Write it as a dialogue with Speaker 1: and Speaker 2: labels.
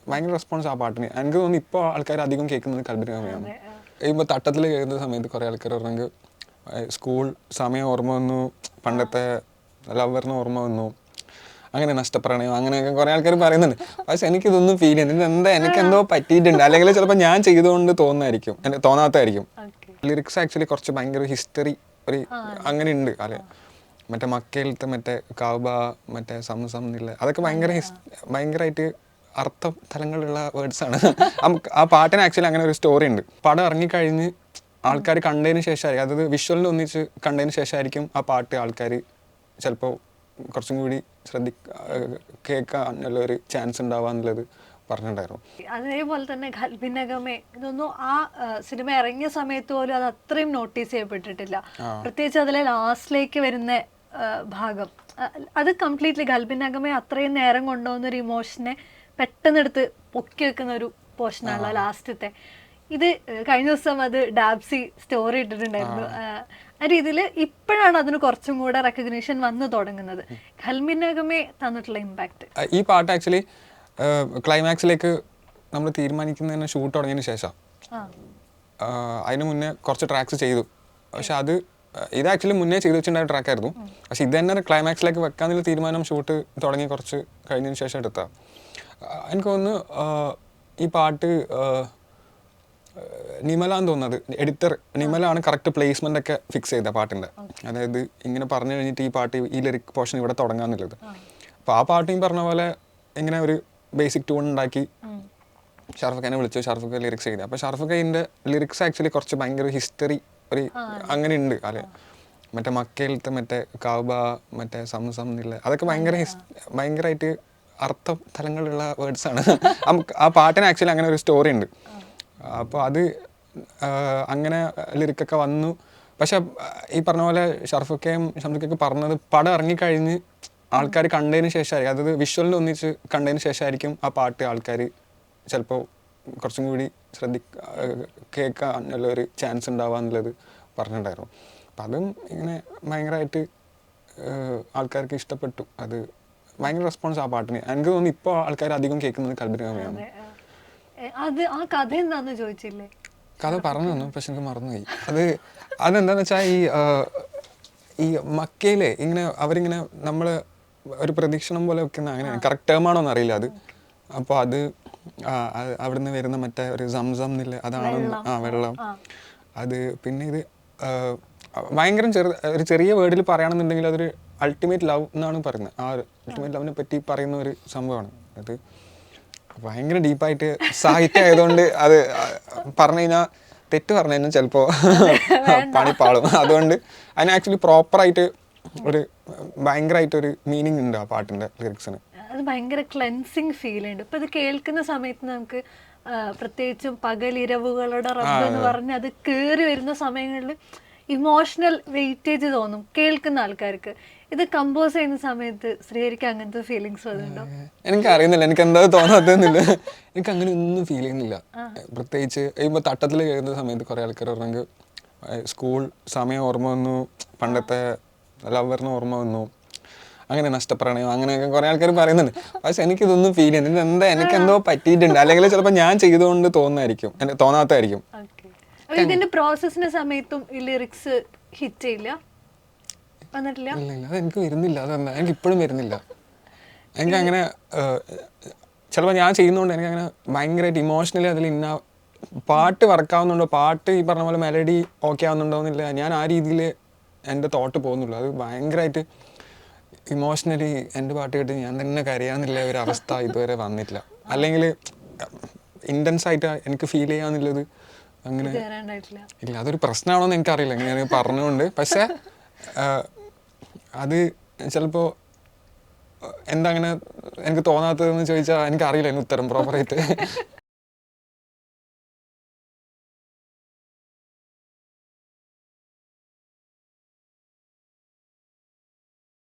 Speaker 1: ഭയങ്കര റെസ്പോൺസ് ആ പാട്ടിന്. എനിക്ക് തോന്നുന്നു ഇപ്പോൾ ആൾക്കാർ അധികം കേൾക്കുന്നത് കൽബിനഗമയാണ്. ഇപ്പോൾ തട്ടത്തിൽ കേൾക്കുന്ന സമയത്ത് കുറേ ആൾക്കാർ പറഞ്ഞെങ്കിൽ സ്കൂൾ സമയം ഓർമ്മ വന്നു, പണ്ടത്തെ ലവറിന് ഓർമ്മ വന്നു, അങ്ങനെ നഷ്ടപ്രണയം, അങ്ങനെയൊക്കെ കുറേ ആൾക്കാർ പറയുന്നുണ്ട്. പക്ഷെ എനിക്കിതൊന്നും ഫീൽ ചെയ്യുന്നില്ല. എനിക്കെന്തോ പറ്റിയിട്ടുണ്ട്, അല്ലെങ്കിൽ ചിലപ്പോൾ ഞാൻ ചെയ്തുകൊണ്ട് തോന്നാത്തതായിരിക്കും. ലിറിക്സ് ആക്ച്വലി കുറച്ച് ഭയങ്കര ഹിസ്റ്ററി ഒരു അങ്ങനെ ഉണ്ട്. അല്ലെ മറ്റേ മക്കയിലത്തെ മറ്റേ കാബ, മറ്റേ സംസം എന്നില്ല, അതൊക്കെ ഭയങ്കരമായിട്ട് അർത്ഥ തലങ്ങളുള്ള വേർഡ്സാണ്. ആ പാട്ടിന് ആക്ച്വലി അങ്ങനെ ഒരു സ്റ്റോറി ഉണ്ട്. പടം ഇറങ്ങിക്കഴിഞ്ഞ് ആൾക്കാർ കണ്ടതിന് ശേഷമായിരിക്കും, അതായത് വിഷ്വലിൽ ഒന്നിച്ച് കണ്ടതിന് ശേഷമായിരിക്കും ആ പാട്ട് ആൾക്കാർ ചിലപ്പോൾ കുറച്ചും കൂടി കേൾക്കാൻ ഒരു ചാൻസ് ഉണ്ടാവുക എന്നുള്ളത് പറഞ്ഞിട്ടുണ്ടായിരുന്നു.
Speaker 2: അതേപോലെ തന്നെ ഖൽബിനഗമേ ഇതൊന്നും ആ സിനിമ ഇറങ്ങിയ സമയത്ത് പോലും അത് അത്രയും നോട്ടീസ് ചെയ്യപ്പെട്ടിട്ടില്ല. പ്രത്യേകിച്ച് അതിലെ ലാസ്റ്റിലേക്ക് വരുന്ന ഭാഗം, അത് കംപ്ലീറ്റ്ലി ഖൽബിനഗമേ അത്രയും നേരം കൊണ്ടുപോകുന്ന ഒരു ഇമോഷനെ പെട്ടെന്ന് എടുത്ത് പൊക്കി വെക്കുന്ന ഒരു പോർഷനാണല്ലോ ലാസ്റ്റത്തെ. ഇത് കഴിഞ്ഞ ദിവസം അത് ഡാബ്സി സ്റ്റോറി ഇട്ടിട്ടുണ്ടായിരുന്നു. ആ രീതിയിൽ ഇപ്പോഴാണ് അതിന് കുറച്ചും കൂടെ റെക്കഗ്നീഷൻ വന്നു തുടങ്ങുന്നത്. ഖൽബിനഗമേ തന്നിട്ടുള്ള ഇമ്പാക്ട്.
Speaker 1: ഈ പാട്ട് ആക്ച്വലി ക്ലൈമാക്സിലേക്ക് നമ്മൾ തീരുമാനിക്കുന്നതിന് ഷൂട്ട് തുടങ്ങിയതിന് ശേഷം, അതിന് മുന്നേ കുറച്ച് ട്രാക്സ് ചെയ്തു. പക്ഷെ ഇത് ആക്ച്വലി മുന്നേ ചെയ്ത് വെച്ചിട്ടുണ്ടായ ട്രാക്കായിരുന്നു. പക്ഷെ ഇത് തന്നെ ക്ലൈമാക്സിലേക്ക് വെക്കാനുള്ള തീരുമാനം ഷൂട്ട് തുടങ്ങി കുറച്ച് കഴിഞ്ഞതിന് ശേഷം എടുത്താൽ. എനിക്ക് തോന്നുന്നു ഈ പാട്ട് നിമലാന്ന് തോന്നുന്നത്, എഡിറ്റർ നിമലാണ് കറക്റ്റ് പ്ലേസ്മെൻ്റ് ഒക്കെ ഫിക്സ് ചെയ്ത പാട്ടിൻ്റെ. അതായത് ഇങ്ങനെ പറഞ്ഞു കഴിഞ്ഞിട്ട് ഈ പാട്ട് ഈ ലിറിക് പോർഷൻ ഇവിടെ തുടങ്ങാന്നുള്ളത്. അപ്പോൾ ആ പാട്ട് ഈ പറഞ്ഞ പോലെ ഇങ്ങനെ ഒരു ബേസിക് ട്യൂൺ ഉണ്ടാക്കി ഷാറുഖ് ഖാനെ വിളിച്ചു, ഷാറുഖ് ഖാൻ ലിറിക്സ് ചെയ്തത്. അപ്പോൾ ഷാറുഖ് ഖാൻ്റെ ലിറിക്സ് ആക്ച്വലി കുറച്ച് ഭയങ്കര ഹിസ്റ്ററി ഒരു അങ്ങനെ ഉണ്ട്. അല്ലെ മറ്റേ മക്കയിലത്തെ മറ്റേ കാബ, മറ്റേ സംസം എന്നില്ല, അതൊക്കെ ഭയങ്കരമായിട്ട് അർത്ഥ തലങ്ങളുള്ള വേർഡ്സാണ്. ആ പാട്ടിന് ആക്ച്വലി അങ്ങനെ ഒരു സ്റ്റോറി ഉണ്ട്. അപ്പോൾ അത് അങ്ങനെ ലിറിക്കൊക്കെ വന്നു. പക്ഷെ ഈ പറഞ്ഞ പോലെ ഷർഫുക്കയും ഷംസുക്കൊക്കെ പറഞ്ഞത് പടം ഇറങ്ങിക്കഴിഞ്ഞ് ആൾക്കാർ കണ്ടതിന് ശേഷമായിരിക്കും, അതായത് വിഷ്വലിൽ ഒന്നിച്ച് കണ്ടതിന് ശേഷമായിരിക്കും ആ പാട്ട് ആൾക്കാർ ചിലപ്പോൾ കുറച്ചും കൂടി കേൾക്കാനുള്ള ഒരു ചാൻസ് ഉണ്ടാവുക എന്നുള്ളത് പറഞ്ഞിട്ടുണ്ടായിരുന്നു. അപ്പം അതും ഇങ്ങനെ ഭയങ്കരമായിട്ട് ആൾക്കാർക്ക് ഇഷ്ടപ്പെട്ടു. അത് ഭയങ്കര റെസ്പോൺസ് ആ പാട്ടിന്. എനിക്ക് തോന്നുന്നു ഇപ്പോൾ ആൾക്കാർ അധികം കേൾക്കുന്നത് കൽബിനഗമയാണ്.
Speaker 2: ആ കഥ എന്താന്ന് ചോദിച്ചില്ലേ?
Speaker 1: കഥ പറഞ്ഞു തന്നു, പക്ഷെ എനിക്ക് മറന്നുപോയി. അതെന്താന്ന് വെച്ചാൽ ഈ മക്കയിലെ ഇങ്ങനെ അവരിങ്ങനെ നമ്മൾ ഒരു പ്രദക്ഷിണം പോലെ വെക്കുന്ന, അങ്ങനെ കറക്റ്റ് ടേമാണോ എന്നറിയില്ല അത്. അപ്പോൾ അവിടെ നിന്ന് വരുന്ന മറ്റേ ഒരു സംസം എന്നില്ല, അതാണ് വെള്ളം. അത് പിന്നെ ഇത് ഭയങ്കര ഒരു ചെറിയ വേർഡിൽ പറയുകയാണെന്നുണ്ടെങ്കിൽ അതൊരു അൾട്ടിമേറ്റ് ലവ് എന്നാണ് പറയുന്നത്. ആ അൾട്ടിമേറ്റ് ലവിനെ പറ്റി പറയുന്ന ഒരു സംഭവമാണ് അത്. ഭയങ്കര ഡീപ്പായിട്ട് സാഹിത്യം ആയതുകൊണ്ട് അത് പറഞ്ഞു കഴിഞ്ഞാൽ തെറ്റ് പറഞ്ഞു കഴിഞ്ഞാൽ ചിലപ്പോൾ പണിപ്പാളും. അതുകൊണ്ട് അതിന് ആക്ച്വലി പ്രോപ്പറായിട്ട് ഒരു ഭയങ്കരമായിട്ടൊരു മീനിങ് ഉണ്ട് ആ പാട്ടിൻ്റെ ലിറിക്സിന്.
Speaker 2: അത് ഭയങ്കര ക്ലെൻസിങ് ഫീൽ ഉണ്ട്. ഇപ്പം ഇത് കേൾക്കുന്ന സമയത്ത് നമുക്ക് പ്രത്യേകിച്ചും പകലിരവുകളുടെ റബ്ബ് എന്ന് പറഞ്ഞ് അത് കയറി വരുന്ന സമയങ്ങളിൽ ഇമോഷണൽ വെയിറ്റേജ് തോന്നും കേൾക്കുന്ന ആൾക്കാർക്ക്. ഇത് കമ്പോസ് ചെയ്യുന്ന സമയത്ത് ശ്രീഹരിക്ക് അങ്ങനത്തെ ഫീലിങ്സ് വന്നിട്ടുണ്ടോ?
Speaker 1: എനിക്ക് അറിയുന്നില്ല, എനിക്ക് എന്താ തോന്നാത്തൊന്നുമില്ല. എനിക്ക് അങ്ങനെ ഒന്നും ഫീൽ ചെയ്യുന്നില്ല. പ്രത്യേകിച്ച് ഇപ്പോൾ തട്ടത്തിൽ കേൾക്കുന്ന സമയത്ത് കുറേ ആൾക്കാർ പറഞ്ഞെങ്കിൽ സ്കൂൾ സമയം ഓർമ്മ വന്നു, പണ്ടത്തെ ലവറിന് ഓർമ്മ വന്നു, അങ്ങനെ നഷ്ടപ്രണയം, അങ്ങനെയൊക്കെ കുറേ ആൾക്കാർ പറയുന്നുണ്ട്. പക്ഷെ എനിക്കിതൊന്നും ഫീൽ ചെയ്യുന്നില്ല. എനിക്കെന്തോ പറ്റിയിട്ടുണ്ട്, അല്ലെങ്കിൽ ചിലപ്പോൾ ഞാൻ ചെയ്തുകൊണ്ട് തോന്നാത്തതായിരിക്കും.
Speaker 2: ഇതിന്റെ പ്രോസസ്സിന്റെ സമയത്തും ഈ ലിറിക്സ് ഹിറ്റ് ചെയ്യില്ല, വന്നിട്ടില്ല?
Speaker 1: അതെനിക്ക് വരുന്നില്ല. അതെന്താ എനിക്ക് ഇപ്പോഴും വരുന്നില്ല. എനിക്കങ്ങനെ ചിലപ്പോൾ ഞാൻ ചെയ്യുന്നതുകൊണ്ട് എനിക്കങ്ങനെ ഭയങ്കരമായിട്ട് ഇമോഷണലി അതിൽ പാട്ട് വർക്കാവുന്നുണ്ടോ, പാട്ട് ഈ പറഞ്ഞ പോലെ മെലഡി ഓക്കെ ആവുന്നുണ്ടോയെന്നില്ല, ഞാൻ ആ രീതിയിൽ എൻ്റെ തോട്ട് പോകുന്നുള്ളൂ. അത് ഭയങ്കരമായിട്ട് ഇമോഷണലി എൻ്റെ പാട്ട് കേട്ട് ഞാൻ തന്നെ കരയാന്നില്ല ഒരു അവസ്ഥ ഇതുവരെ വന്നിട്ടില്ല. അല്ലെങ്കിൽ ഇൻറ്റൻസ് ആയിട്ട് എനിക്ക് ഫീൽ ചെയ്യാന്നുള്ളത് അങ്ങനെ ഇല്ല. അതൊരു പ്രശ്നമാണോ എന്ന് എനിക്കറിയില്ല ഇങ്ങനെ പറഞ്ഞുകൊണ്ട്. പക്ഷേ അത് ചിലപ്പോൾ എന്താ അങ്ങനെ എനിക്ക് തോന്നാത്തതെന്ന് ചോദിച്ചാൽ എനിക്കറിയില്ല അതിന് ഉത്തരം പ്രോപ്പറായിട്ട്.